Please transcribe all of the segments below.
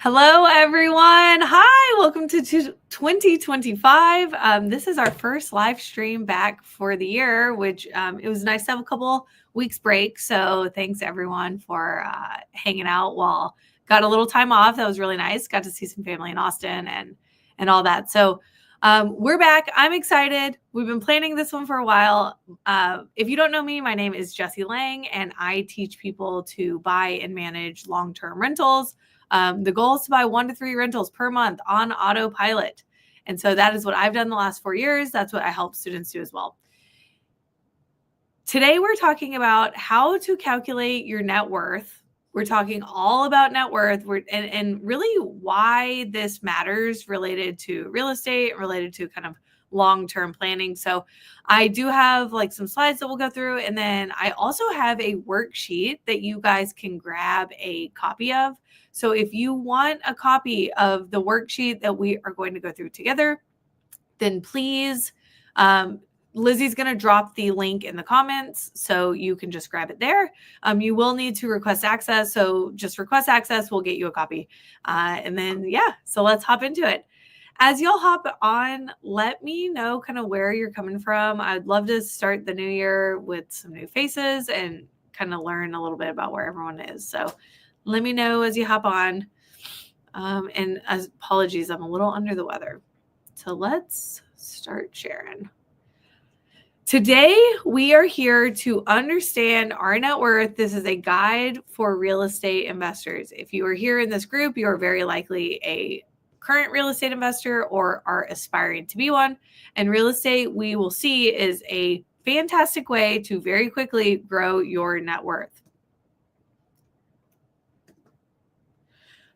Hello, everyone. Hi, welcome to 2025. This is our first live stream back for the year, which it was nice to have a couple weeks break. So thanks everyone for hanging out while got a little time off. That was really nice. Got to see some family in Austin and all that. So we're back. I'm excited. We've been planning this one for a while. If you don't know me, my name is Jessie Lang, and I teach people to buy and manage long-term rentals. The goal is to buy 1 to 3 rentals per month on autopilot. And so that is what I've done the last 4 years. That's what I help students do as well. Today, we're talking about how to calculate your net worth. We're talking all about net worth and really why this matters related to real estate, related to kind of long-term planning. So I do have like some slides that we'll go through. And then I also have a worksheet that you guys can grab a copy of. So if you want a copy of the worksheet that we are going to go through together, then please, Lizzie's going to drop the link in the comments, so you can just grab it there. You will need to request access, so just request access. We'll get you a copy. And then, yeah, so let's hop into it. As y'all hop on, let me know kind of where you're coming from. I'd love to start the new year with some new faces and kind of learn a little bit about where everyone is. So let me know as you hop on. And apologies, I'm a little under the weather. So let's start sharing. Today, we are here to understand our net worth. This is a guide for real estate investors. If you are here in this group, you are very likely a current real estate investor or are aspiring to be one. And real estate, we will see, is a fantastic way to very quickly grow your net worth.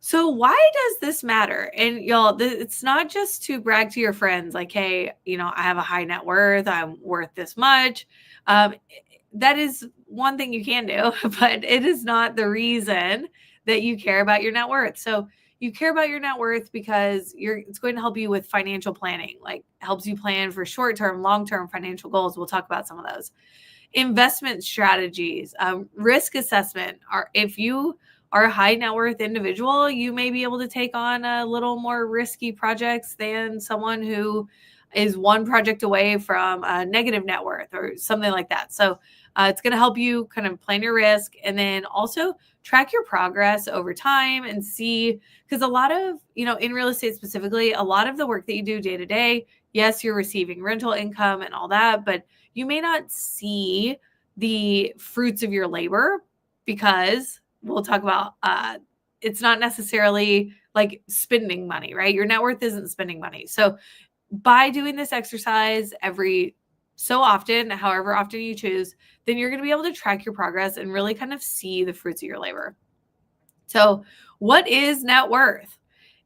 So why does this matter? And y'all, it's not just to brag to your friends like, hey, I have a high net worth, I'm worth this much. That is one thing you can do, but it is not the reason that you care about your net worth. So you care about your net worth because it's going to help you with financial planning, like helps you plan for short-term, long-term financial goals. We'll talk about some of those. Investment strategies, risk assessment. If you are a high net worth individual, you may be able to take on a little more risky projects than someone who is one project away from a negative net worth or something like that. So it's going to help you kind of plan your risk and then also track your progress over time and see, because a lot of, in real estate specifically, a lot of the work that you do day to day, yes, you're receiving rental income and all that, but you may not see the fruits of your labor because we'll talk about it's not necessarily like spending money, right? Your net worth isn't spending money. So by doing this exercise every so often, however often you choose, then you're going to be able to track your progress and really kind of see the fruits of your labor. So what is net worth?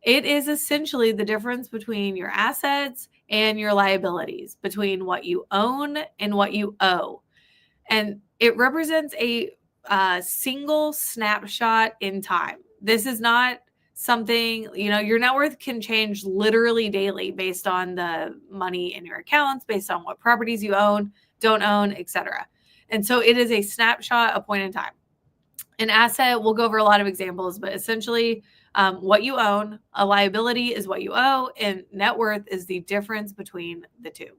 It is essentially the difference between your assets and your liabilities, between what you own and what you owe. And it represents a single snapshot in time. This is not something, your net worth can change literally daily based on the money in your accounts, based on what properties you own, don't own, etc. And so it is a snapshot, a point in time. An asset, we'll go over a lot of examples, but essentially what you own, a liability is what you owe, and net worth is the difference between the two.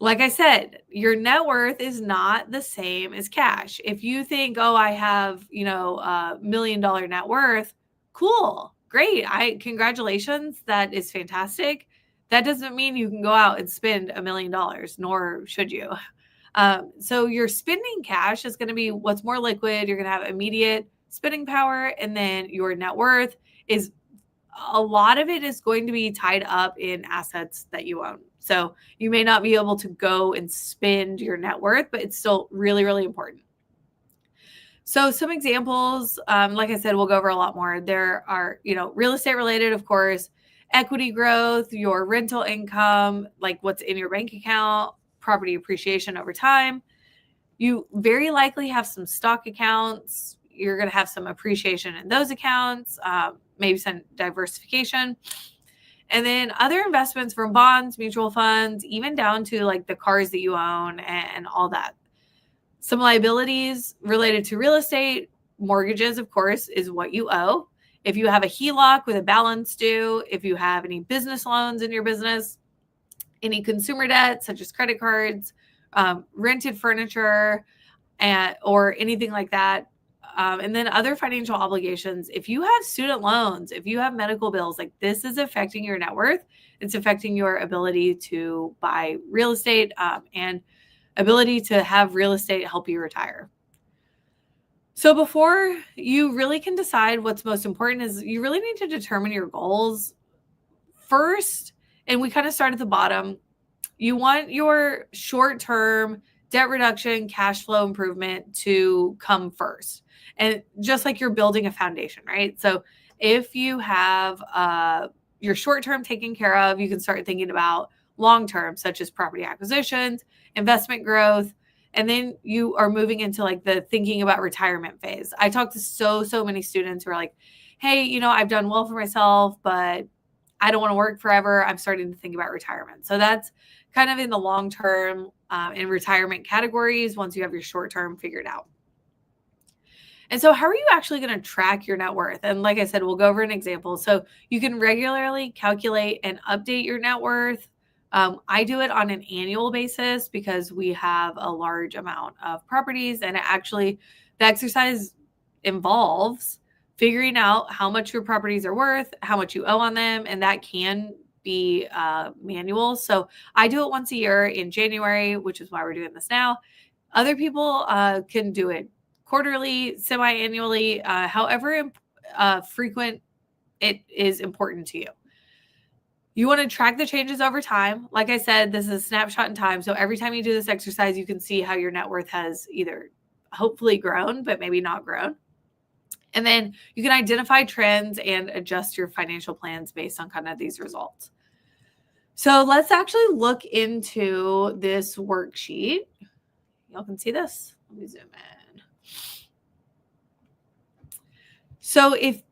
Like I said, your net worth is not the same as cash. If you think, oh, I have, a $1 million net worth, cool, great. Congratulations. That is fantastic. That doesn't mean you can go out and spend $1 million, nor should you. So your spending cash is going to be what's more liquid. You're going to have immediate spending power. And then your net worth is, a lot of it is going to be tied up in assets that you own. So you may not be able to go and spend your net worth, but it's still really, really important. So some examples, like I said, we'll go over a lot more. There are, real estate related, of course, equity growth, your rental income, like what's in your bank account, property appreciation over time. You very likely have some stock accounts. You're going to have some appreciation in those accounts, maybe some diversification. And then other investments from bonds, mutual funds, even down to like the cars that you own and all that. Some liabilities related to real estate, mortgages, of course, is what you owe. If you have a HELOC with a balance due, if you have any business loans in your business, any consumer debt, such as credit cards, rented furniture, or anything like that. And then other financial obligations. If you have student loans, if you have medical bills, like this is affecting your net worth. It's affecting your ability to buy real estate and ability to have real estate help you retire. So before you really can decide what's most important is you really need to determine your goals first. And we kind of start at the bottom. You want your short-term debt reduction, cash flow improvement to come first. And just like you're building a foundation, right? So if you have your short-term taken care of, you can start thinking about long-term, such as property acquisitions, investment growth, and then you are moving into like the thinking about retirement phase. I talk to so many students who are like, hey, you know, I've done well for myself, but I don't want to work forever. I'm starting to think about retirement. So that's kind of in the long-term and retirement categories once you have your short-term figured out. And so how are you actually going to track your net worth? And like I said, we'll go over an example. So you can regularly calculate and update your net worth. I do it on an annual basis because we have a large amount of properties, and the exercise involves figuring out how much your properties are worth, how much you owe on them, and that can be manual. So I do it once a year in January, which is why we're doing this now. Other people can do it quarterly, semi-annually, however frequent it is important to you. You want to track the changes over time. Like I said, this is a snapshot in time. So every time you do this exercise, you can see how your net worth has either hopefully grown, but maybe not grown. And then you can identify trends and adjust your financial plans based on kind of these results. So let's actually look into this worksheet. Y'all can see this. Let me zoom in. So if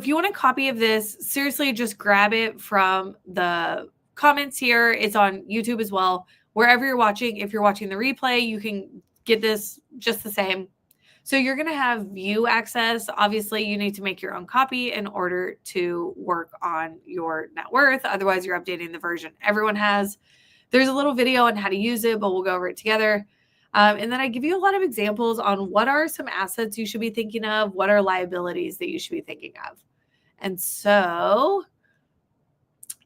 you want a copy of this, seriously, just grab it from the comments here. It's on YouTube as well. Wherever you're watching, if you're watching the replay, you can get this just the same. So you're going to have view access. Obviously, you need to make your own copy in order to work on your net worth. Otherwise, you're updating the version everyone has. There's a little video on how to use it, but we'll go over it together. And then I give you a lot of examples on what are some assets you should be thinking of, what are liabilities that you should be thinking of. And so,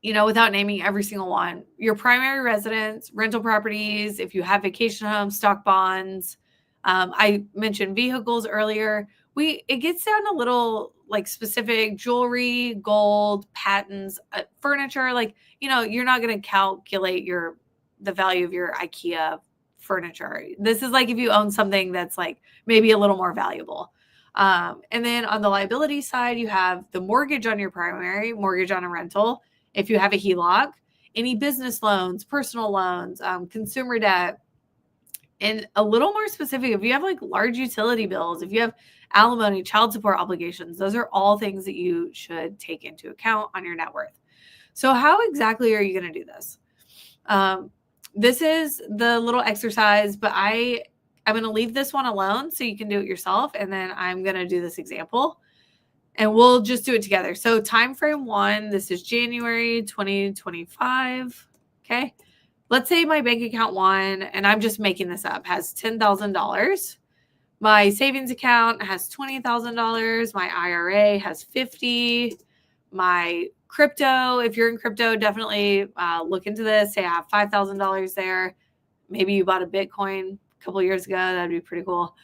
you know, without naming every single one, your primary residence, rental properties, if you have vacation homes, stock bonds. I mentioned vehicles earlier. It gets down a little like specific jewelry, gold, patents, furniture. Like, you know, you're not going to calculate the value of your IKEA furniture. This is like if you own something that's like maybe a little more valuable. And then on the liability side, you have the mortgage on your primary, mortgage on a rental. If you have a HELOC, any business loans, personal loans, consumer debt, and a little more specific, if you have like large utility bills, if you have alimony, child support obligations, those are all things that you should take into account on your net worth. So how exactly are you going to do this? This is the little exercise, but I'm going to leave this one alone so you can do it yourself. And then I'm going to do this example and we'll just do it together. So time frame 1, this is January 2025. Okay. Let's say my bank account 1, and I'm just making this up, has $10,000. My savings account has $20,000. My IRA has $50,000. My crypto, if you're in crypto, definitely look into this. Say I have $5,000 there. Maybe you bought a Bitcoin a couple of years ago. That'd be pretty cool.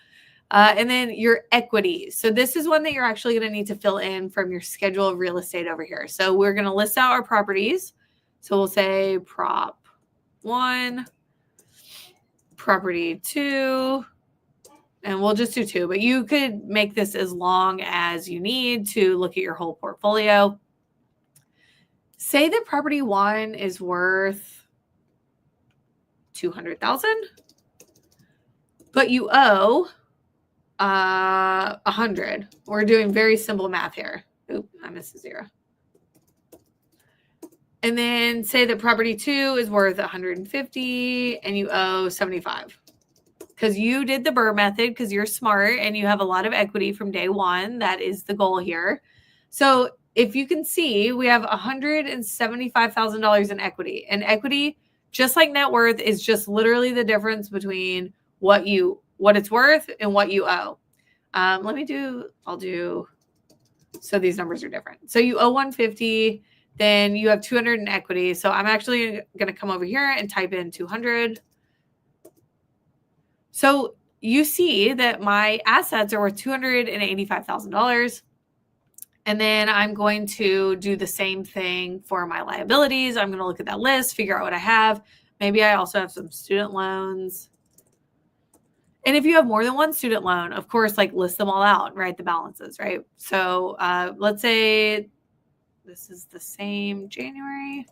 And then your equity. So this is one that you're actually going to need to fill in from your schedule of real estate over here. So we're going to list out our properties. So we'll say prop 1, property 2, and we'll just do 2, but you could make this as long as you need to look at your whole portfolio. Say that property 1 is worth $200,000, but you owe $100,000. We're doing very simple math here. Oop, I missed a 0. And then say that property 2 is worth $150,000 and you owe $75,000. Because you did the BRRRR method because you're smart and you have a lot of equity from day one. That is the goal here. So if you can see, we have $175,000 in equity. And equity, just like net worth, is just literally the difference between what it's worth and what you owe. So these numbers are different. So you owe 150, then you have 200 in equity. So I'm actually going to come over here and type in 200. So you see that my assets are worth $285,000. And then I'm going to do the same thing for my liabilities. I'm going to look at that list, figure out what I have. Maybe I also have some student loans. And if you have more than one student loan, of course, like list them all out, write the balances, right? So let's say this is the same January.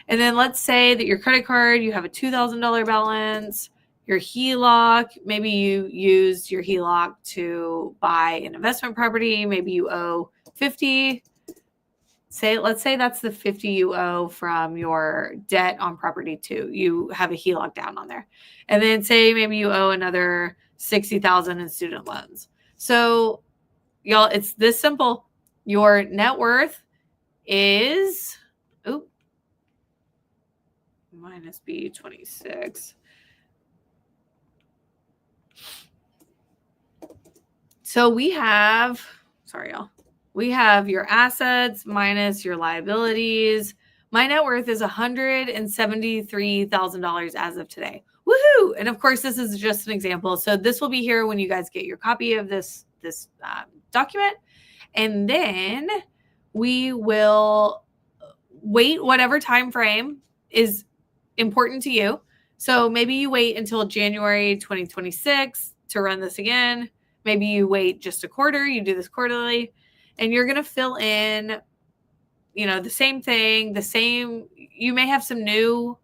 And then let's say that your credit card, you have a $2,000 balance. Your HELOC, maybe you used your HELOC to buy an investment property. Maybe you owe 50. Let's say that's the 50 you owe from your debt on property 2. You have a HELOC down on there. And then say maybe you owe another 60,000 in student loans. So y'all, it's this simple. Your net worth is minus B26. So we have your assets minus your liabilities. My net worth is $173,000 as of today. Woohoo! And of course, this is just an example. So this will be here when you guys get your copy of this document. And then we will wait whatever time frame is important to you. So maybe you wait until January 2026 to run this again. Maybe you wait just a quarter, you do this quarterly, and you're going to fill in, the same thing, you may have some new,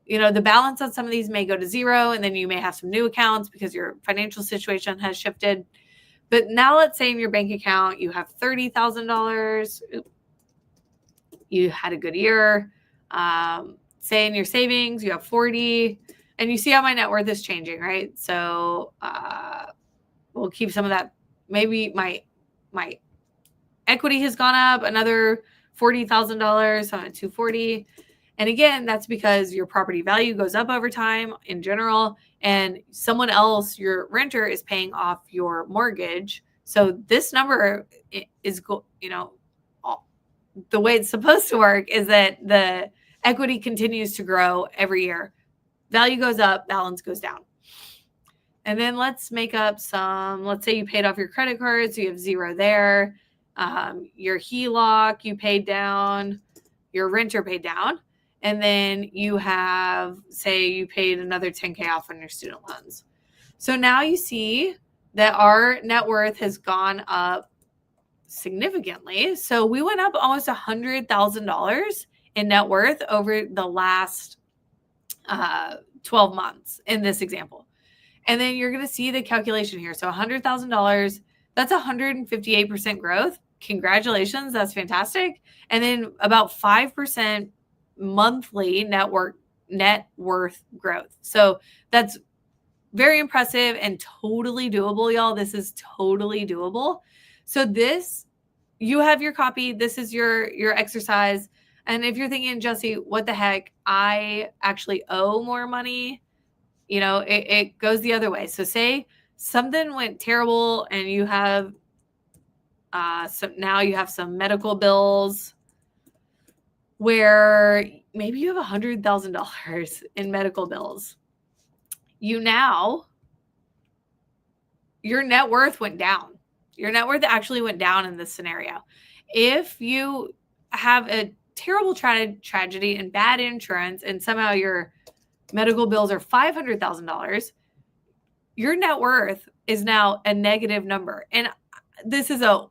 the balance on some of these may go to zero, and then you may have some new accounts because your financial situation has shifted. But now let's say in your bank account, you have $30,000. You had a good year. Say in your savings, you have 40, and you see how my net worth is changing, right? So, we'll keep some of that. Maybe my equity has gone up another $40,000. So I'm at 240. And again, that's because your property value goes up over time in general, and someone else, your renter, is paying off your mortgage. So this number is, the way it's supposed to work is that the equity continues to grow every year. Value goes up, balance goes down. And then let's make up let's say you paid off your credit card, so you have zero there. Your HELOC, you paid down, your renter paid down. And then you have, say you paid another 10K off on your student loans. So now you see that our net worth has gone up significantly. So we went up almost $100,000 in net worth over the last 12 months in this example. And then you're going to see the calculation here. So $100,000, that's 158% growth. Congratulations. That's fantastic. And then about 5% monthly net worth growth. So that's very impressive and totally doable, y'all. This is totally doable. So you have your copy. This is your exercise. And if you're thinking, Jesse, what the heck? I actually owe more money. It goes the other way. So say something went terrible and you have now you have some medical bills where maybe you have $100,000 in medical bills. Your net worth went down. Your net worth actually went down in this scenario. If you have a terrible tragedy and bad insurance, and somehow your medical bills are $500,000, your net worth is now a negative number. And this is a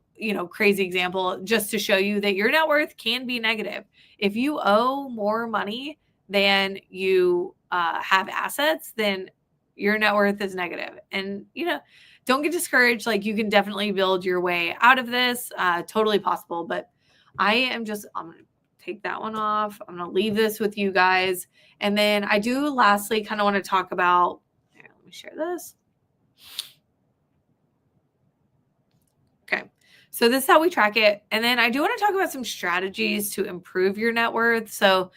crazy example just to show you that your net worth can be negative. If you owe more money than you have assets, then your net worth is negative. And don't get discouraged. Like, you can definitely build your way out of this. Totally possible. But I'm going to take that one off. I'm going to leave this with you guys. And then I do lastly kind of want to talk about, here, let me share this. Okay. So this is how we track it. And then I do want to talk about some strategies to improve your net worth. So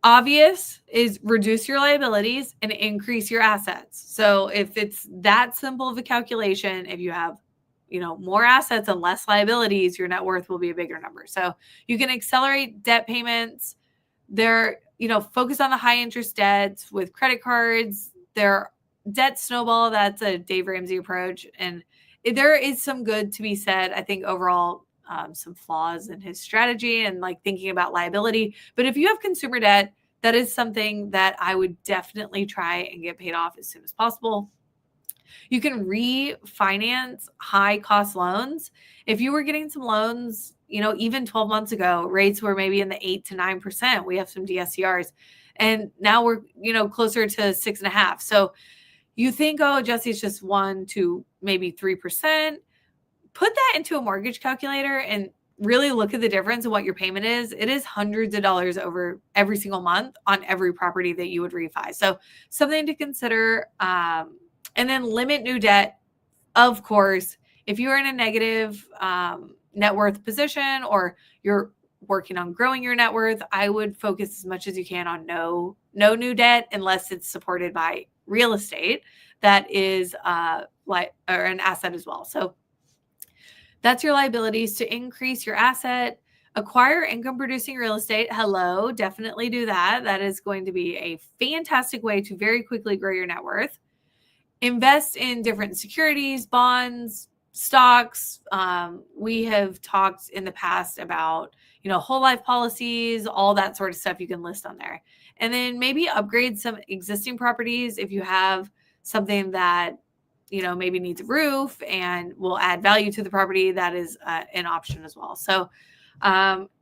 obvious is reduce your liabilities and increase your assets. So if it's that simple of a calculation, if you have, more assets and less liabilities, your net worth will be a bigger number. So you can accelerate debt payments. Focus on the high interest debts with credit cards. Their debt snowball, that's a Dave Ramsey approach. And there is some good to be said. I think overall, some flaws in his strategy and like thinking about liability. But if you have consumer debt, that is something that I would definitely try and get paid off as soon as possible. You can refinance high cost loans. If you were getting some loans, even 12 months ago, rates were maybe in the 8 to 9%. We have some DSCRs and now we're, closer to 6.5%. So you think, oh, Jesse, it's just 1 to maybe 3%. Put that into a mortgage calculator and really look at the difference in what your payment is. It is hundreds of dollars over every single month on every property that you would refi. So something to consider. And then limit new debt. Of course, if you're in a negative net worth position or you're working on growing your net worth, I would focus as much as you can on no new debt unless it's supported by real estate that is or an asset as well. So that's your liabilities. To increase your asset, acquire income producing real estate. Hello, definitely do that. That is going to be a fantastic way to very quickly grow your net worth. Invest in different securities, bonds, stocks. We have talked in the past about, whole life policies, all that sort of stuff you can list on there. And then maybe upgrade some existing properties if you have something that, maybe needs a roof and will add value to the property. That is an option as well. So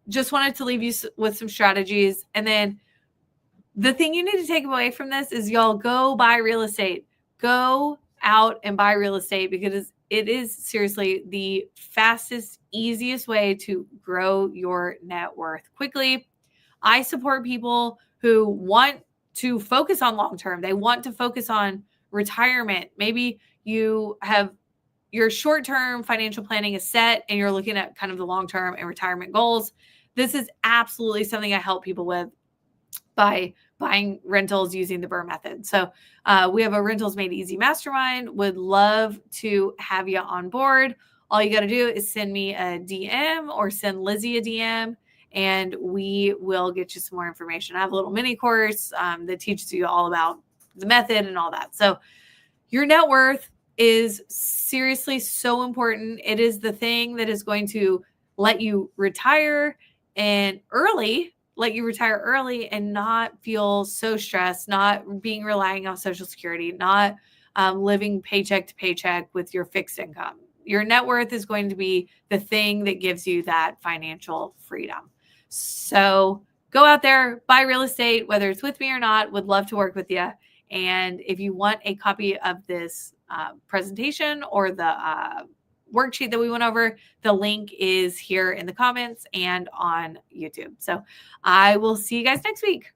just wanted to leave you with some strategies. And then the thing you need to take away from this is y'all go buy real estate. Go out and buy real estate because it is seriously the fastest, easiest way to grow your net worth quickly. I support people who want to focus on long-term. They want to focus on retirement. Maybe you have your short-term financial planning is set and you're looking at kind of the long-term and retirement goals. This is absolutely something I help people with by buying rentals using the BRRRR method. So we have a Rentals Made Easy Mastermind. Would love to have you on board. All you got to do is send me a DM or send Lizzie a DM and we will get you some more information. I have a little mini course that teaches you all about the method and all that. So your net worth is seriously so important. It is the thing that is going to let you retire and let you retire early and not feel so stressed, not being relying on Social Security, not living paycheck to paycheck with your fixed income. Your net worth is going to be the thing that gives you that financial freedom. So go out there, buy real estate, whether it's with me or not. Would love to work with you. And if you want a copy of this presentation or the worksheet that we went over, the link is here in the comments and on YouTube. So I will see you guys next week.